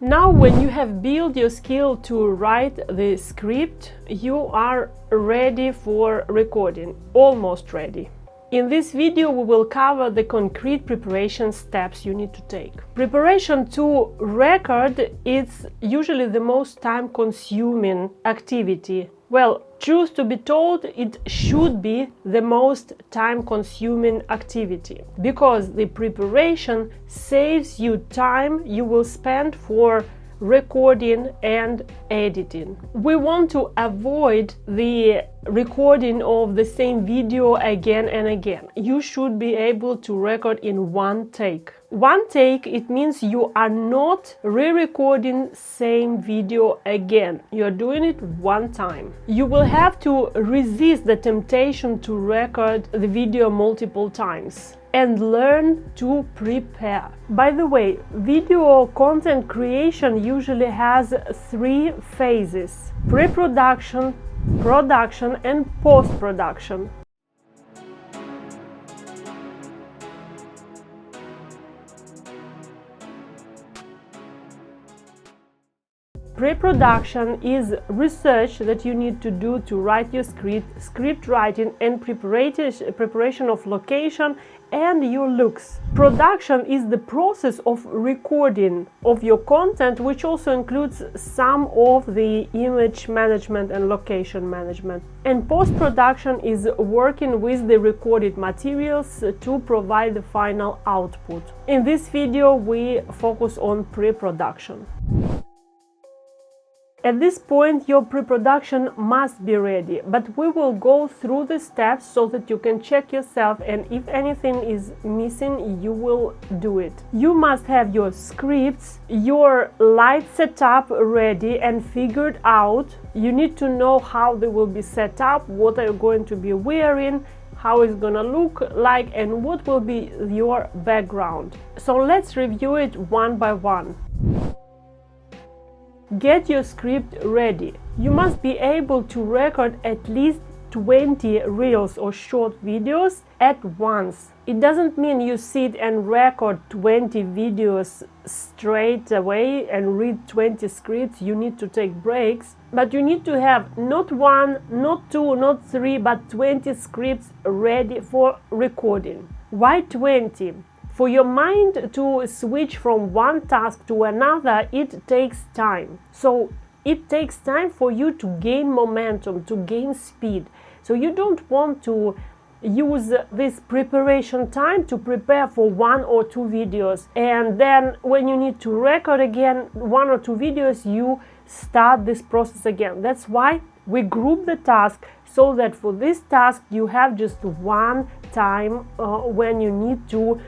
Now, when you have built your skill to write the script, you are ready for recording, almost ready. In this video, we will cover the concrete preparation steps you need to take. Preparation to record is usually the most time-consuming activity. Well, truth to be told, it should be the most time-consuming activity, because the preparation saves you time you will spend for recording and editing. We want to avoid the recording of the same video again and again. You should be able to record in one take. One take, it means you are not re-recording same video again. You're doing it one time. You will have to resist the temptation to record the video multiple times and learn to prepare. By the way, video content creation usually has 3 phases: pre-production, production, and post-production. Pre-production is research that you need to do to write your script writing and preparation of location and your looks. Production is the process of recording of your content, which also includes some of the image management and location management. And post-production is working with the recorded materials to provide the final output. In this video, we focus on pre-production. At this point, your pre-production must be ready, but we will go through the steps so that you can check yourself, and if anything is missing, you will do it. You must have your scripts, your light setup ready and figured out. You need to know how they will be set up, what are you going to be wearing, how it's gonna look like, and what will be your background. So let's review it one by one. Get your script ready. You must be able to record at least 20 reels or short videos at once. It doesn't mean you sit and record 20 videos straight away and read 20 scripts. You need to take breaks, but you need to have not 1, not 2, not 3, but 20 scripts ready for recording. Why 20? For your mind to switch from one task to another, it takes time. So it takes time for you to gain momentum, to gain speed. So you don't want to use this preparation time to prepare for 1 or 2 videos. And then when you need to record again 1 or 2 videos, you start this process again. That's why we group the task, so that for this task you have just one time when you need to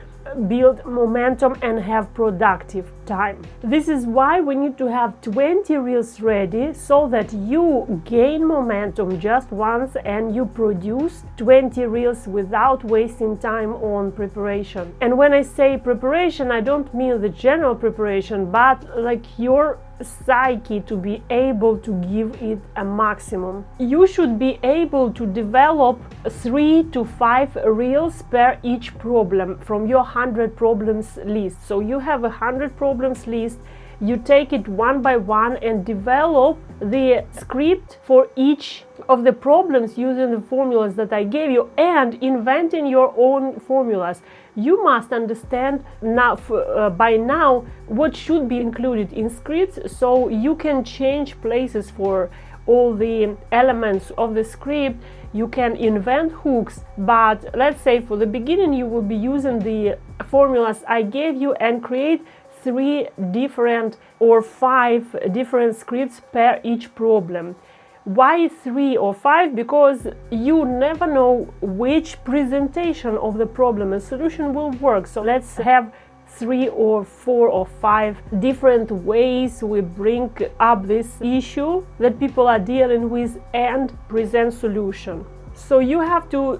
build momentum and have productive time. This is why we need to have 20 reels ready, so that you gain momentum just once and you produce 20 reels without wasting time on preparation. And when I say preparation, I don't mean the general preparation, but like your psyche to be able to give it a maximum. You should be able to develop 3 to 5 reels per each problem from your 100 problems list. So you have a 100 problems list, you take it one by one and develop the script for each of the problems using the formulas that I gave you and inventing your own formulas. You must understand now, by now, what should be included in scripts, so you can change places for all the elements of the script. You can invent hooks, but let's say for the beginning you will be using the formulas I gave you and create 3 different or 5 different scripts per each problem. Why 3 or 5? Because you never know which presentation of the problem and solution will work. So let's have 3 or 4 or 5 different ways we bring up this issue that people are dealing with and present solution. So you have to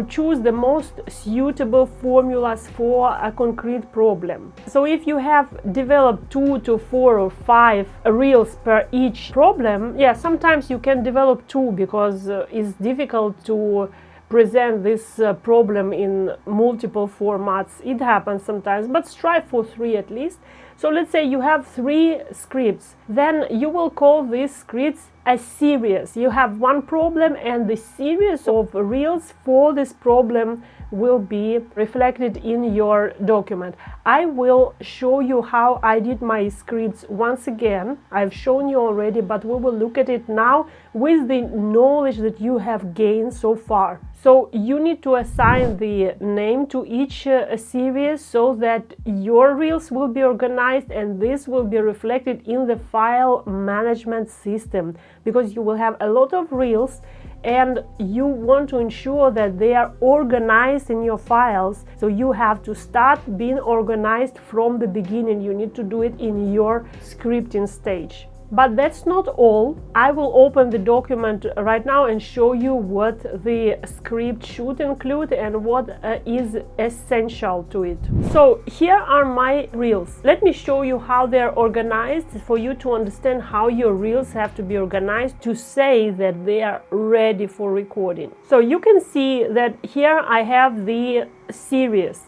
choose the most suitable formulas for a concrete problem. So if you have developed 2 to 4 or 5 reels per each problem, yeah, sometimes you can develop 2 because it's difficult to present this problem in multiple formats. It happens sometimes, but strive for 3 at least. So let's say you have 3 scripts, then you will call these scripts a series. You have one problem, and the series of reels for this problem will be reflected in your document. I will show you how I did my scripts once again. I've shown you already, but we will look at it now with the knowledge that you have gained so far. So you need to assign the name to each series so that your reels will be organized, and this will be reflected in the file management system, because you will have a lot of reels and you want to ensure that they are organized in your files. So you have to start being organized from the beginning. You need to do it in your scripting stage. But that's not all. I will open the document right now and show you what the script should include and what is essential to it. So here are my reels. Let me show you how they're organized for you to understand how your reels have to be organized to say that they are ready for recording. So you can see that here I have the series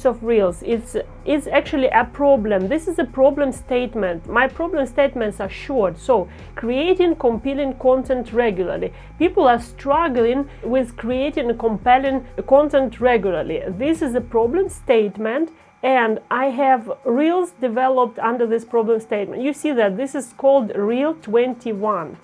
of reels. It's actually a problem. This is a problem statement. My problem statements are short, so creating compelling content regularly. People are struggling with creating compelling content regularly. This is a problem statement, and I have reels developed under this problem statement. You see that this is called reel 21.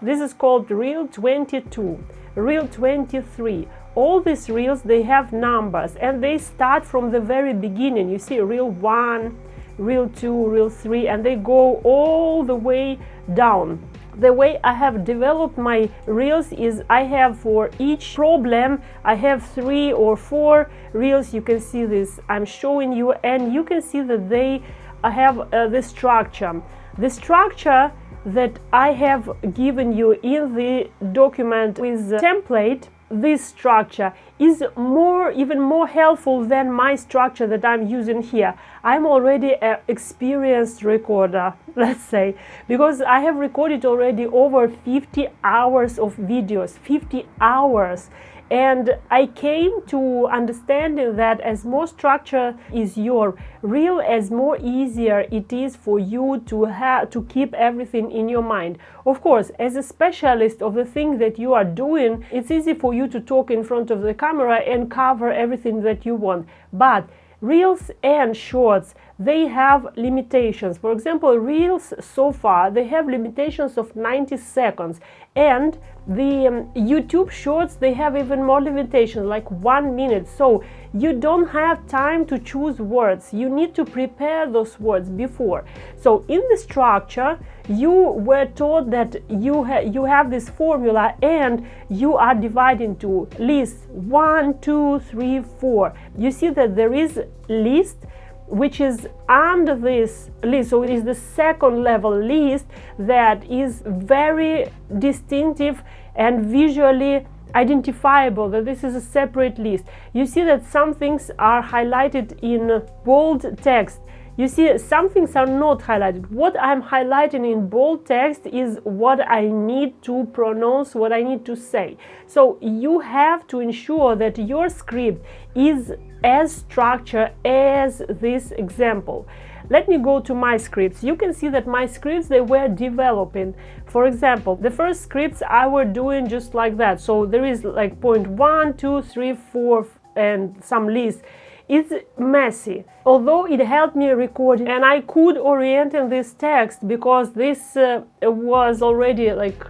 This is called reel 22, reel 23. All these reels, they have numbers, and they start from the very beginning. You see reel 1, reel 2, reel 3, and they go all the way down. The way I have developed my reels is I have for each problem, I have 3 or 4 reels. You can see this, I'm showing you, and you can see that they have the structure. The structure that I have given you in the document with the template, this structure is even more helpful than my structure that I'm using here. I'm already an experienced recorder, let's say, because I have recorded already over 50 hours of videos, 50 hours. And I came to understanding that as more structure is your reel, as more easier it is for you to keep everything in your mind. Of course, as a specialist of the thing that you are doing, it's easy for you to talk in front of the camera and cover everything that you want. But reels and shorts, they have limitations. For example, reels so far, they have limitations of 90 seconds. And the YouTube shorts, they have even more limitations, like 1 minute. So you don't have time to choose words. You need to prepare those words before. So in the structure, you were taught that you have this formula, and you are dividing to lists 1, 2, 3, 4. You see that there is list which is under this list, so it is the second level list that is very distinctive and visually identifiable, that this is a separate list. You see that some things are highlighted in bold text. You see, some things are not highlighted. What I'm highlighting in bold text is what I need to pronounce, what I need to say. So you have to ensure that your script is as structured as this example. Let me go to my scripts. You can see that my scripts, they were developing. For example, the first scripts I were doing just like that. So there is like point 1, 2, 3, 4, and some lists. It's messy, although it helped me record, and I could orient in this text because this was already like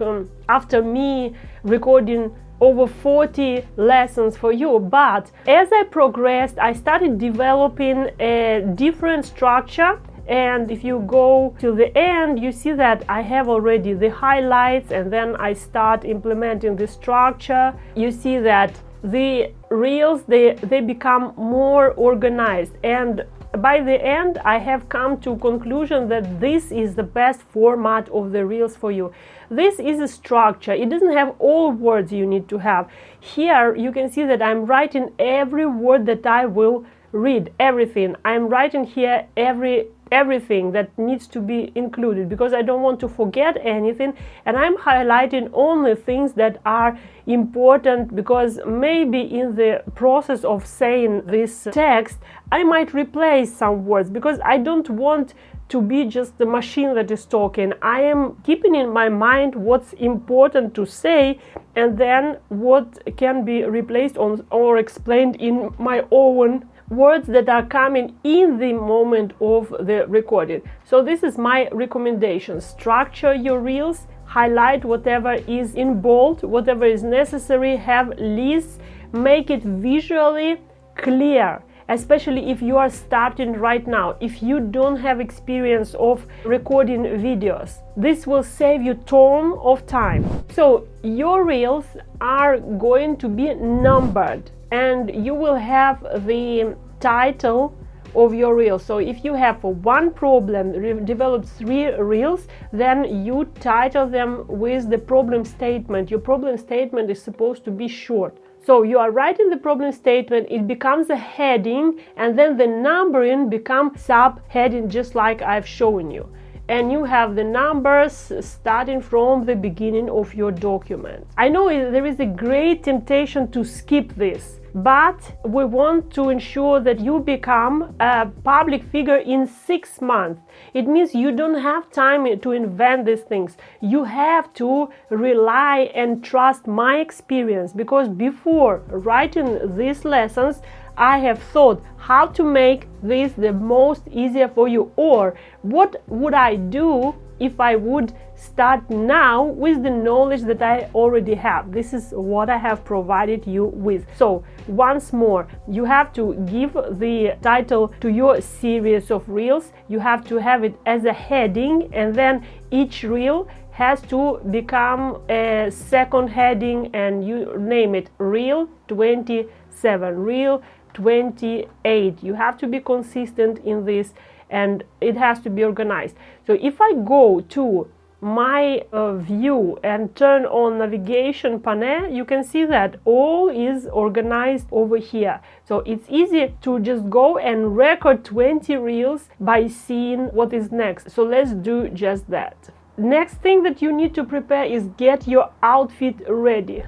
after me recording over 40 lessons for you. But as I progressed, I started developing a different structure. And if you go to the end, you see that I have already the highlights, and then I start implementing the structure. You see that the reels, they become more organized, and by the end I have come to conclusion that this is the best format of the reels for you. This is a structure. It doesn't have all words you need to have. Here you can see that I'm writing every word that I will read, everything. I'm writing here every everything that needs to be included, because I don't want to forget anything, and I'm highlighting only things that are important, because maybe in the process of saying this text I might replace some words, because I don't want to be just the machine that is talking. I am keeping in my mind what's important to say, and then what can be replaced or explained in my own words that are coming in the moment of the recording. So this is my recommendation. Structure your reels, highlight whatever is in bold, whatever is necessary, have lists, make it visually clear, especially if you are starting right now, if you don't have experience of recording videos. This will save you ton of time. So your reels are going to be numbered, and you will have the title of your reel. So if you have one problem, develop 3 reels, then you title them with the problem statement. Your problem statement is supposed to be short. So you are writing the problem statement, it becomes a heading, and then the numbering becomes subheading, just like I've shown you. And you have the numbers starting from the beginning of your document. I know there is a great temptation to skip this, but we want to ensure that you become a public figure in 6 months. It means you don't have time to invent these things. You have to rely and trust my experience, because before writing these lessons, I have thought how to make this the most easier for you, or what would I do if I would start now with the knowledge that I already have. This is what I have provided you with. So once more, you have to give the title to your series of reels. You have to have it as a heading, and then each reel has to become a second heading, and you name it Reel 27, Reel 28. You have to be consistent in this, and it has to be organized. So if I go to my view and turn on navigation panel, you can see that all is organized over here. So it's easy to just go and record 20 reels by seeing what is next. So let's do just that. Next thing that you need to prepare is get your outfit ready.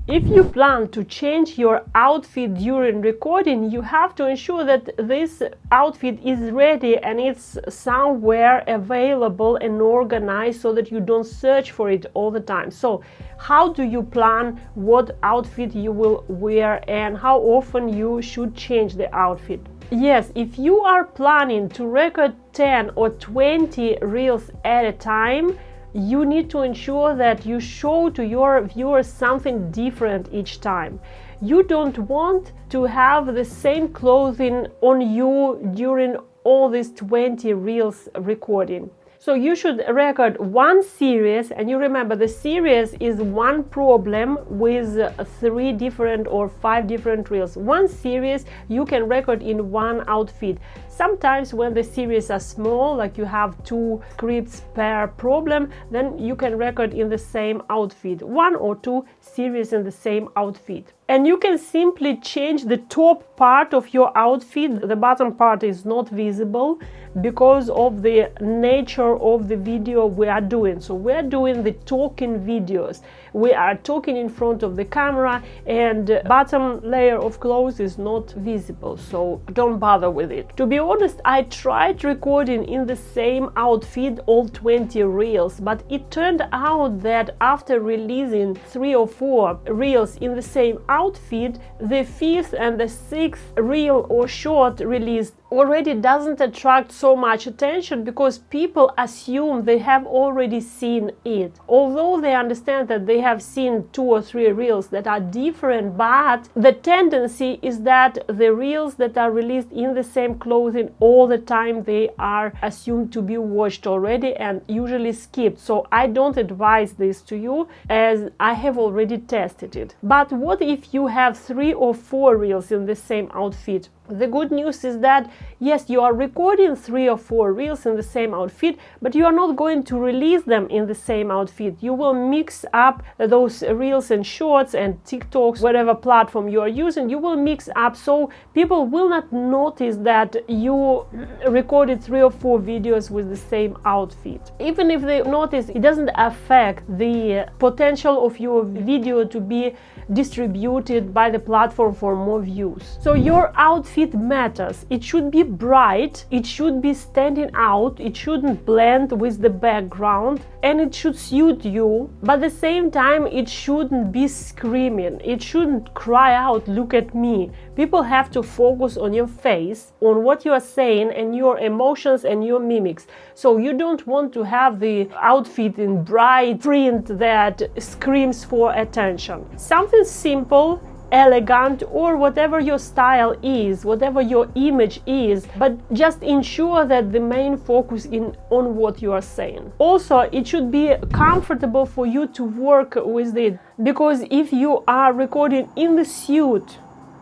If you plan to change your outfit during recording, you have to ensure that this outfit is ready and it's somewhere available and organized, so that you don't search for it all the time. So how do you plan what outfit you will wear and how often you should change the outfit? Yes, if you are planning to record 10 or 20 reels at a time, you need to ensure that you show to your viewers something different each time. You don't want to have the same clothing on you during all these 20 reels recording. So you should record one series, and you remember the series is one problem with 3 different or 5 different reels. One series you can record in one outfit. Sometimes when the series are small, like you have 2 scripts per problem, then you can record in the same outfit, 1 or 2 series in the same outfit. And you can simply change the top part of your outfit. The bottom part is not visible because of the nature of the video we are doing. So we are doing the talking videos. We are talking in front of the camera, and bottom layer of clothes is not visible, so don't bother with it. To be honest, I tried recording in the same outfit all 20 reels, but it turned out that after releasing 3 or 4 reels in the same outfit, the 5th and the 6th reel or short released already doesn't attract so much attention, because people assume they have already seen it, although they understand that they have seen 2 or 3 reels that are different. But the tendency is that the reels that are released in the same clothing all the time, they are assumed to be watched already and usually skipped. So I don't advise this to you, as I have already tested it. But what if you have 3 or 4 reels in the same outfit? The good news is that yes, you are recording 3 or 4 reels in the same outfit, but you are not going to release them in the same outfit. You will mix up those reels and shorts and TikToks, whatever platform you are using, you will mix up, so people will not notice that you recorded 3 or 4 videos with the same outfit. Even if they notice, it doesn't affect the potential of your video to be distributed by the platform for more views. So your outfit matters. It should be bright, it should be standing out, it shouldn't blend with the background, and it should suit you, but at the same time it shouldn't be screaming, it shouldn't cry out, "Look at me." People have to focus on your face, on what you are saying and your emotions and your mimics. So you don't want to have the outfit in bright print that screams for attention. Something simple, elegant, or whatever your style is, whatever your image is, but just ensure that the main focus is on what you are saying. Also, it should be comfortable for you to work with it, because if you are recording in the suit,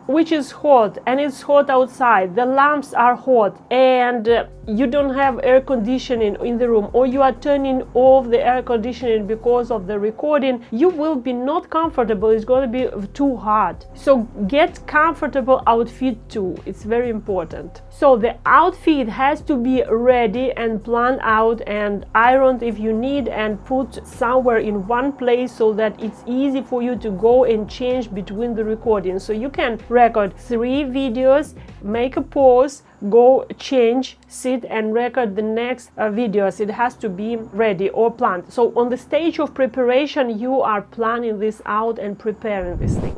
which is hot and it's hot outside, the lamps are hot, and you don't have air conditioning in the room, or you are turning off the air conditioning because of the recording, you will be not comfortable. It's going to be too hot. So get comfortable outfit too. It's very important. So the outfit has to be ready and planned out and ironed if you need, and put somewhere in one place so that it's easy for you to go and change between the recordings. So you can record 3 videos, make a pause, go change, sit and record the next videos. It has to be ready or planned. So on the stage of preparation, you are planning this out and preparing this thing.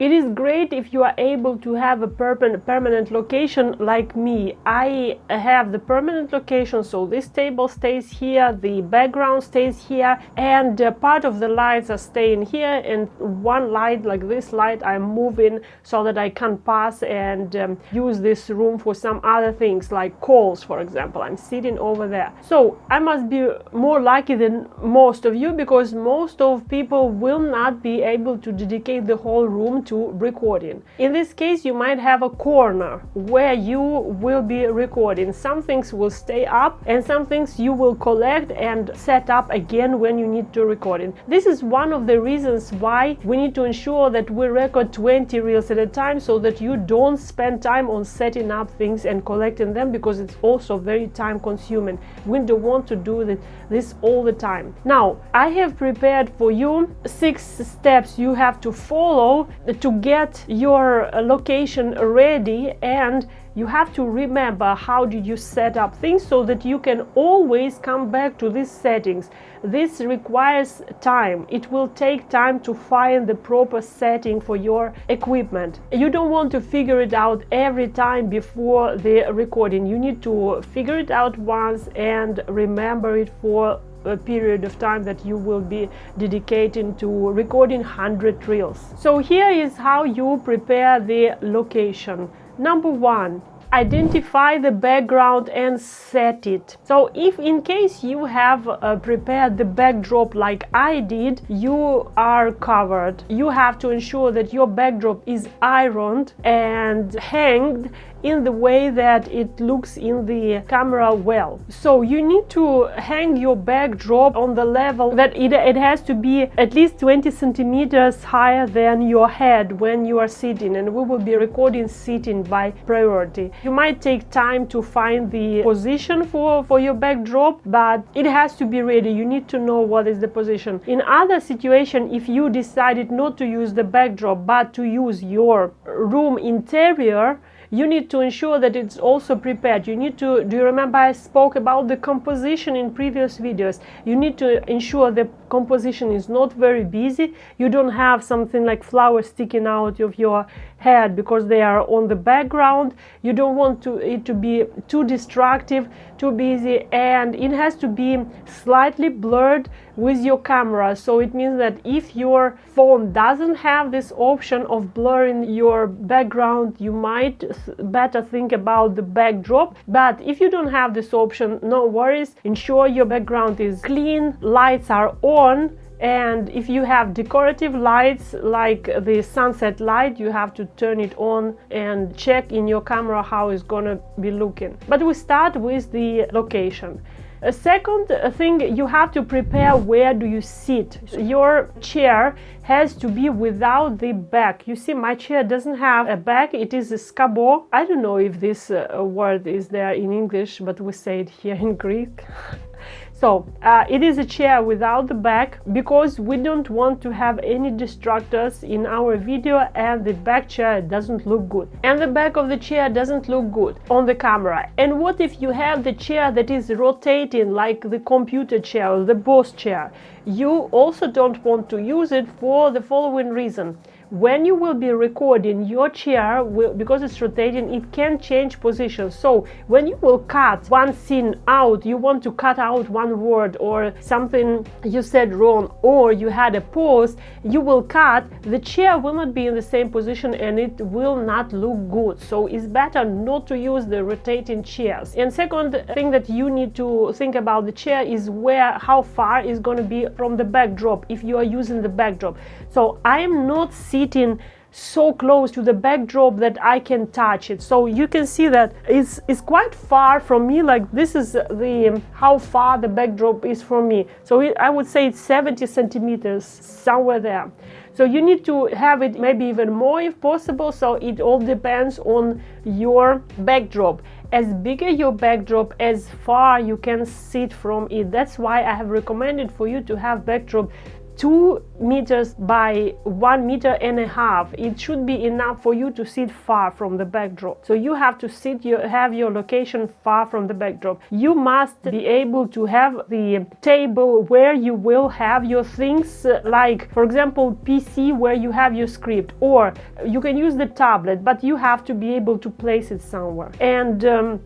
It is great if you are able to have a permanent location like me. I have the permanent location, so this table stays here, the background stays here, and part of the lights are staying here, and one light, like this light, I'm moving so that I can pass and use this room for some other things, like calls, for example. I'm sitting over there. So I must be more lucky than most of you, because most of people will not be able to dedicate the whole room to recording. In this case, you might have a corner where you will be recording. Some things will stay up and some things you will collect and set up again when you need to record it. This is one of the reasons why we need to ensure that we record 20 reels at a time, so that you don't spend time on setting up things and collecting them, because it's also very time consuming. We don't want to do this all the time. Now, I have prepared for you 6 steps you have to follow to get your location ready, and you have to remember how did you set up things so that you can always come back to these settings. This requires time. It will take time to find the proper setting for your equipment. You don't want to figure it out every time before the recording. You need to figure it out once and remember it for a period of time that you will be dedicating to recording 100 reels. So here is how you prepare the location. Number 1, identify the background and set it. So if in case you have prepared the backdrop like I did, you are covered. You have to ensure that your backdrop is ironed and hanged in the way that it looks in the camera well. So you need to hang your backdrop on the level that it has to be at least 20 centimeters higher than your head when you are sitting, and we will be recording sitting by priority. You might take time to find the position for your backdrop, but it has to be ready. You need to know what is the position. In other situation, if you decided not to use the backdrop but to use your room interior, you need to ensure that it's also prepared. You need to, do you remember I spoke about the composition in previous videos? You need to ensure the composition is not very busy. You don't have something like flowers sticking out of your head because they are on the background. You don't want it to be too distractive, too busy, and it has to be slightly blurred with your camera. So it means that if your phone doesn't have this option of blurring your background, you might better think about the backdrop. But if you don't have this option, no worries. Ensure your background is clean, lights are on, And if you have decorative lights like the sunset light, you have to turn it on and check in your camera how it's gonna be looking. But we start with the location. A second thing, you have to prepare where do you sit. Your chair has to be without the back. You see, my chair doesn't have a back, it is a skabo. I don't know if this word is there in English, but we say it here in Greek. So it is a chair without the back because we don't want to have any distractors in our video, and the back chair doesn't look good. And the back of the chair doesn't look good on the camera. And what if you have the chair that is rotating like the computer chair or the boss chair? You also don't want to use it for the following reason. When you will be recording, your chair will, because it's rotating, it can change position. So when you will cut one scene out, you want to cut out one word or something you said wrong, or you had a pause, you will cut, the chair will not be in the same position and it will not look good. So it's better not to use the rotating chairs. And second thing that you need to think about the chair is how far is going to be from the backdrop if you are using the backdrop. So I am not sitting so close to the backdrop that I can touch it. So you can see that it's quite far from me. Like this is how far the backdrop is from me. So I would say it's 70 centimeters, somewhere there. So you need to have it maybe even more if possible. So it all depends on your backdrop. As bigger your backdrop, as far you can sit from it. That's why I have recommended for you to have backdrop 2 meters by 1.5 meters. It should be enough for you to sit far from the backdrop. So you have to have your location far from the backdrop. You must be able to have the table where you will have your things, like for example PC where you have your script, or you can use the tablet, but you have to be able to place it somewhere. And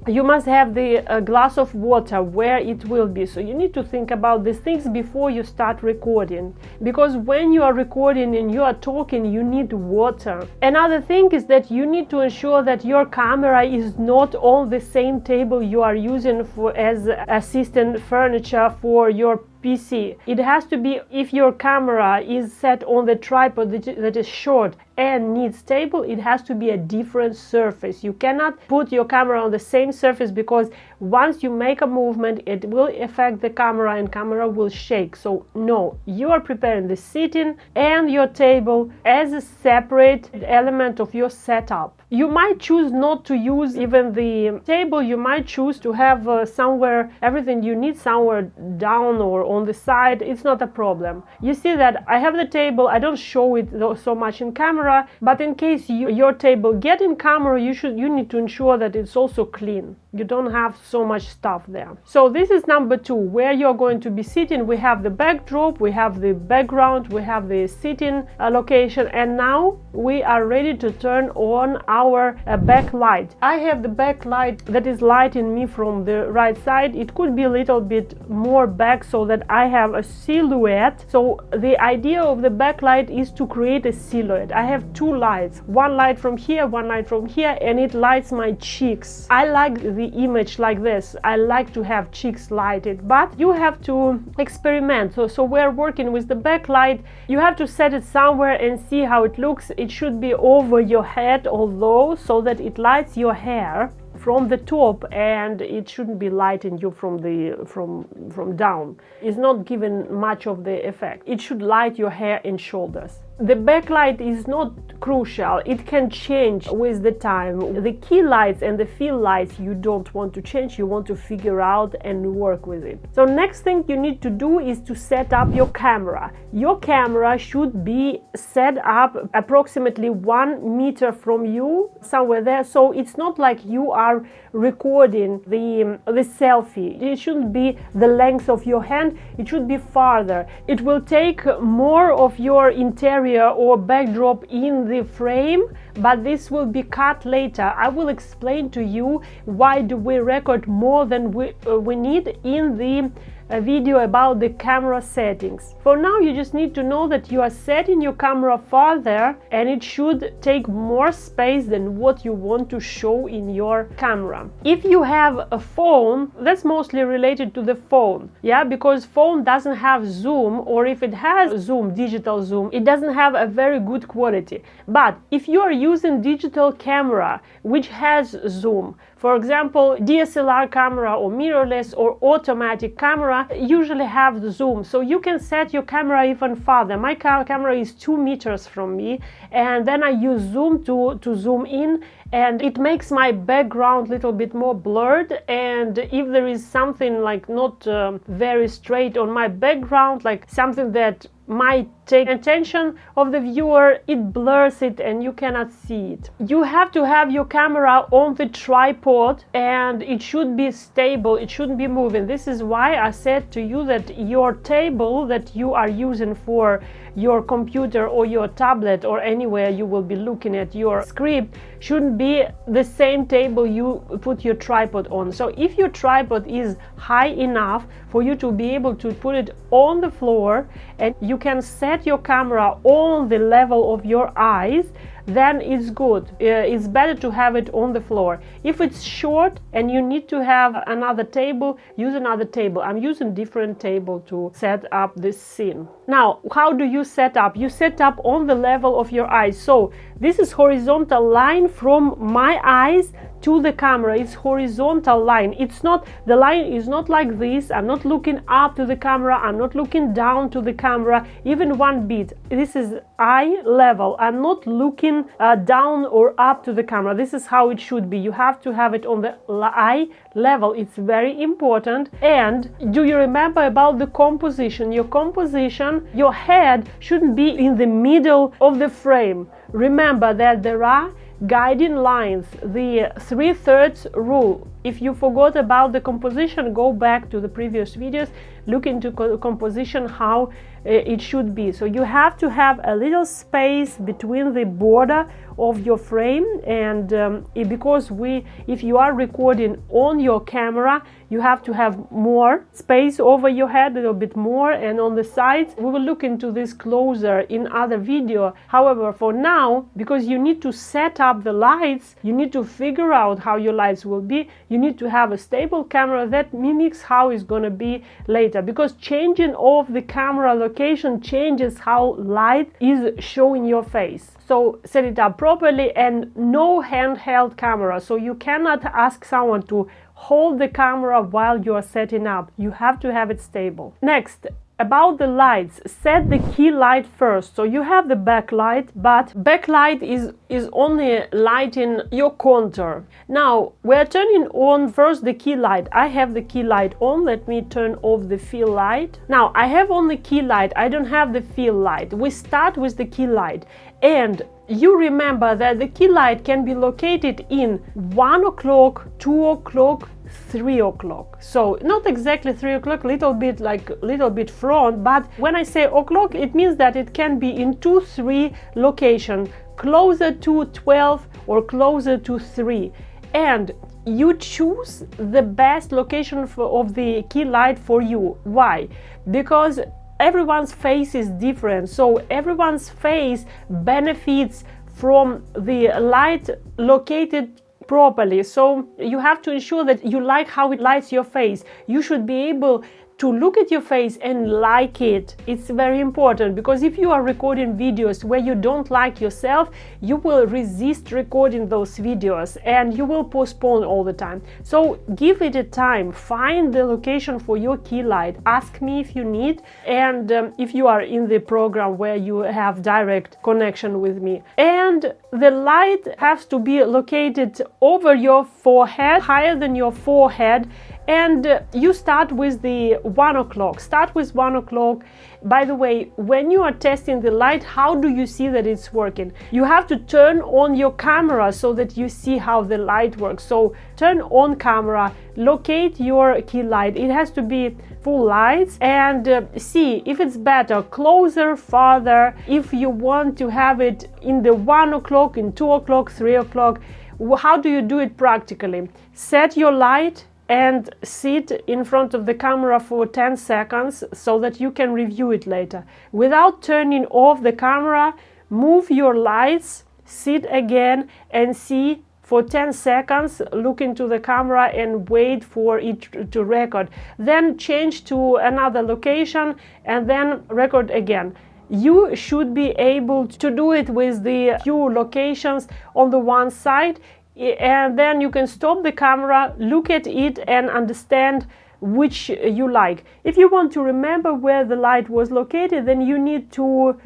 you must have the glass of water where it will be. So you need to think about these things before you start recording. Because when you are recording and you are talking, you need water. Another thing is that you need to ensure that your camera is not on the same table you are using as assistant furniture for your PC. It has to be, if your camera is set on the tripod that is short and needs table, it has to be a different surface. You cannot put your camera on the same surface, because once you make a movement it will affect the camera and camera will shake. So no, you are preparing the seating and your table as a separate element of your setup. You might choose not to use even the table. You might choose to have somewhere everything you need somewhere down or on the side. It's not a problem. You see that I have the table. I don't show it so much in camera, but in case your table get in camera, you need to ensure that it's also clean. You don't have so much stuff there. So this is number 2, where you're going to be sitting. We have the backdrop, we have the background, we have the sitting location, and now we are ready to turn on our backlight. I have the backlight that is lighting me from the right side. It could be a little bit more back so that I have a silhouette. So the idea of the backlight is to create a silhouette. I have 2 lights, one light from here, one light from here, and it lights my cheeks. I like the image like this. I like to have cheeks lighted, but you have to experiment. So we're working with the backlight. You have to set it somewhere and see how it looks. It should be over your head, although, so that it lights your hair from the top, and it shouldn't be lighting you from down. It's not giving much of the effect. It should light your hair and shoulders. The backlight is not crucial. It can change with the time. The key lights and the fill lights you don't want to change. You want to figure out and work with it. So next thing you need to do is to set up your camera. Your camera should be set up approximately 1 meter from you, somewhere there. So it's not like you are recording the selfie. It shouldn't be the length of your hand. It should be farther. It will take more of your interior or backdrop in the frame, but this will be cut later. I will explain to you why do we record more than we need in the a video about the camera settings. For now, you just need to know that you are setting your camera farther and it should take more space than what you want to show in your camera. If you have a phone, that's mostly related to the phone, yeah, because phone doesn't have zoom, or if it has zoom, digital zoom, it doesn't have a very good quality. But if you are using digital camera which has zoom, for example, DSLR camera or mirrorless or automatic camera usually have the zoom, so you can set your camera even farther. My camera is 2 meters from me, and then I use zoom to zoom in, and it makes my background a little bit more blurred, and if there is something like not very straight on my background, like something that might take attention of the viewer, it blurs it and you cannot see it. You have to have your camera on the tripod and it should be stable, it shouldn't be moving. This is why I said to you that your table that you are using for your computer or your tablet or anywhere you will be looking at your script shouldn't be the same table you put your tripod on. So if your tripod is high enough for you to be able to put it on the floor and you can set your camera on the level of your eyes, then it's good. It's better to have it on the floor. If it's short and you need to have another table, use another table. I'm using different table to set up this scene. Now, how do you set up? You set up on the level of your eyes. So this is horizontal line from my eyes to the camera. It's horizontal line. It's not, the line is not like this. I'm not looking up to the camera. I'm not looking down to the camera, even one bit. This is eye level. I'm not looking down or up to the camera. This is how it should be. You have to have it on the eye level. It's very important. And do you remember about the composition? Your composition, your head shouldn't be in the middle of the frame. Remember that there are guiding lines, the 3/3 rule. If you forgot about the composition, go back to the previous videos, look into composition, how it should be. So you have to have a little space between the border of your frame, and because if you are recording on your camera, you have to have more space over your head, a little bit more, and on the sides. We will look into this closer in other video. However, for now, because you need to set up the lights, you need to figure out how your lights will be. You need to have a stable camera that mimics how it's going to be later, because changing of the camera location changes how light is showing your face. So set it up properly, and no handheld camera. So you cannot ask someone to hold the camera while you are setting up. You have to have it stable. Next, about the lights, set the key light first. So you have the backlight, but backlight is only lighting your contour. Now we're turning on first the key light. I have the key light on. Let me turn off the fill light. Now I have only key light, I don't have the fill light. We start with the key light, and you remember that the key light can be located in 1 o'clock, 2 o'clock, 3 o'clock. So not exactly 3 o'clock, little bit front, but when I say o'clock, it means that it can be in 2, 3 location, closer to 12 or closer to 3. And you choose the best location of the key light for you. Why? Because everyone's face is different, so everyone's face benefits from the light located properly. So you have to ensure that you like how it lights your face. You should be able to look at your face and like it. It's very important, because if you are recording videos where you don't like yourself, you will resist recording those videos and you will postpone all the time. So give it a time, find the location for your key light, ask me if you need, and if you are in the program where you have direct connection with me. And the light has to be located over your forehead, higher than your forehead. And you start with the 1 o'clock. Start with 1 o'clock. By the way, when you are testing the light, how do you see that it's working? You have to turn on your camera so that you see how the light works. So turn on camera, locate your key light. It has to be full lights, and see if it's better, closer, farther. If you want to have it in the 1 o'clock, in 2 o'clock, 3 o'clock, how do you do it practically? Set your light and sit in front of the camera for 10 seconds so that you can review it later. Without turning off the camera, move your lights, sit again and see for 10 seconds, look into the camera and wait for it to record. Then change to another location and then record again. You should be able to do it with the few locations on the one side, and then you can stop the camera, look at it and understand which you like. If you want to remember where the light was located, then you need to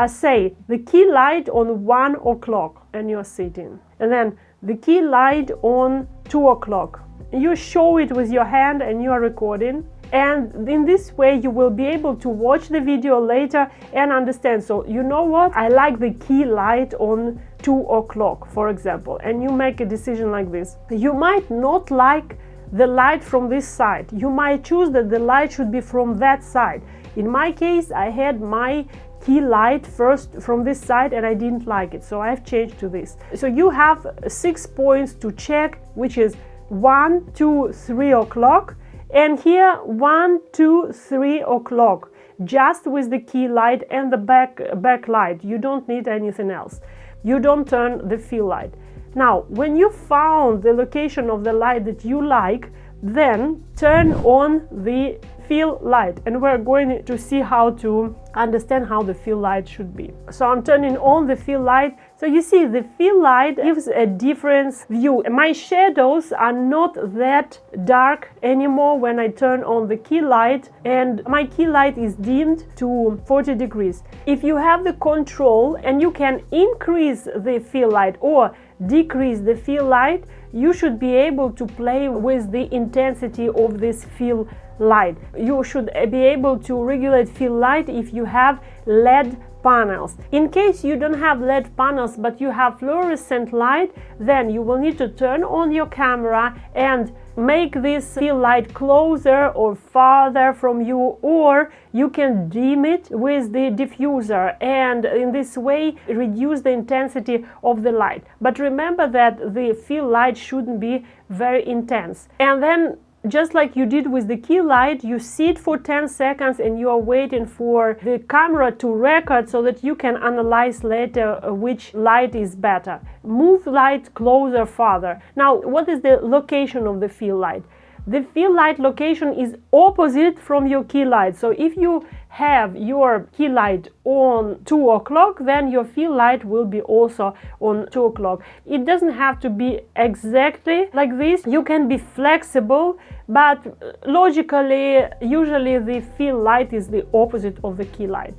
say the key light on 1 o'clock and you're sitting, and then the key light on 2 o'clock. You show it with your hand and you are recording, and in this way you will be able to watch the video later and understand. So you know what, I like the key light on 2 o'clock, for example, and you make a decision like this. You might not like the light from this side. You might choose that the light should be from that side. In my case, I had my key light first from this side and I didn't like it, so I've changed to this. So you have 6 points to check, which is 1, 2, 3 o'clock, and here 1, 2, 3 o'clock, just with the key light and the back light. You don't need anything else. You don't turn the fill light. Now, when you found the location of the light that you like, then turn on the fill light, and we're going to see how to understand how the fill light should be. So I'm turning on the fill light. So you see, the fill light gives a different view. My shadows are not that dark anymore when I turn on the key light, and my key light is dimmed to 40 degrees. If you have the control and you can increase the fill light or decrease the fill light, you should be able to play with the intensity of this fill light. You should be able to regulate fill light if you have LED panels. In case you don't have LED panels but you have fluorescent light, then you will need to turn on your camera and make this fill light closer or farther from you, or you can dim it with the diffuser and in this way reduce the intensity of the light. But remember that the fill light shouldn't be very intense. And then, just like you did with the key light, you sit for 10 seconds and you are waiting for the camera to record so that you can analyze later which light is better. Move light closer, farther. Now, what is the location of the fill light? The fill light location is opposite from your key light. So if you have your key light on 2 o'clock, then your fill light will be also on 2 o'clock. It doesn't have to be exactly like this. You can be flexible, but logically, usually the fill light is the opposite of the key light.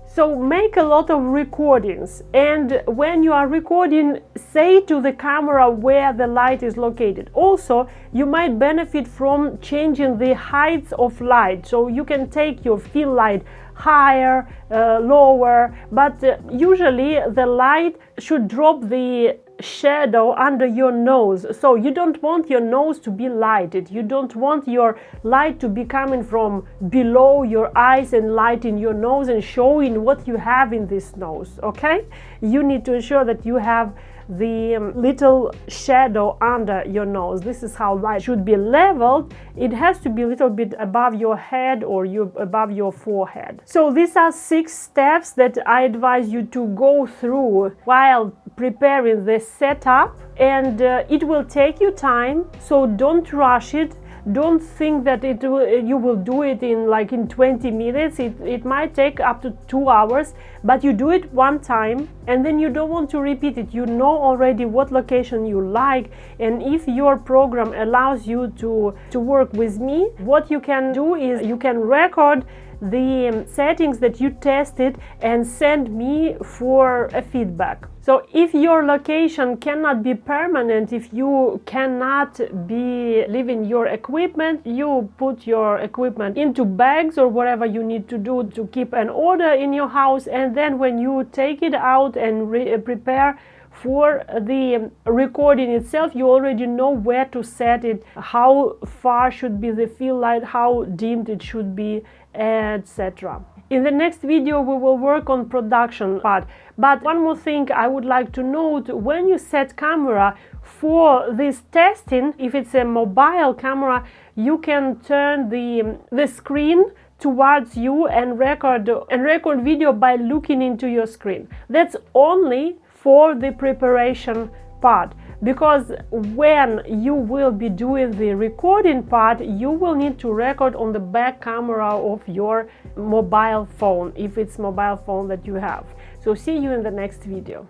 So make a lot of recordings, and when you are recording, say to the camera where the light is located. Also, you might benefit from changing the heights of light, so you can take your fill light higher, lower, but usually the light should drop the shadow under your nose. So you don't want your nose to be lighted. You don't want your light to be coming from below your eyes and lighting your nose and showing what you have in this nose, okay? You need to ensure that you have the little shadow under your nose. This is how light should be leveled. It has to be a little bit above your head or above your forehead. So these are 6 steps that I advise you to go through while preparing the setup, and it will take you time, so don't rush it. Don't think that you will do it in 20 minutes. It might take up to 2 hours, but you do it one time and then you don't want to repeat it. You know already what location you like, and if your program allows you to work with me, what you can do is you can record the settings that you tested and send me for a feedback. So if your location cannot be permanent, if you cannot be leaving your equipment, you put your equipment into bags or whatever you need to do to keep an order in your house, and then when you take it out and prepare for the recording itself, you already know where to set it, how far should be the fill light, how dimmed it should be, etc. In the next video we will work on production part. But one more thing I would like to note: when you set camera for this testing, if it's a mobile camera, you can turn the screen towards you and record video by looking into your screen. That's only for the preparation part, because when you will be doing the recording part, you will need to record on the back camera of your mobile phone, if it's mobile phone that you have. So see you in the next video.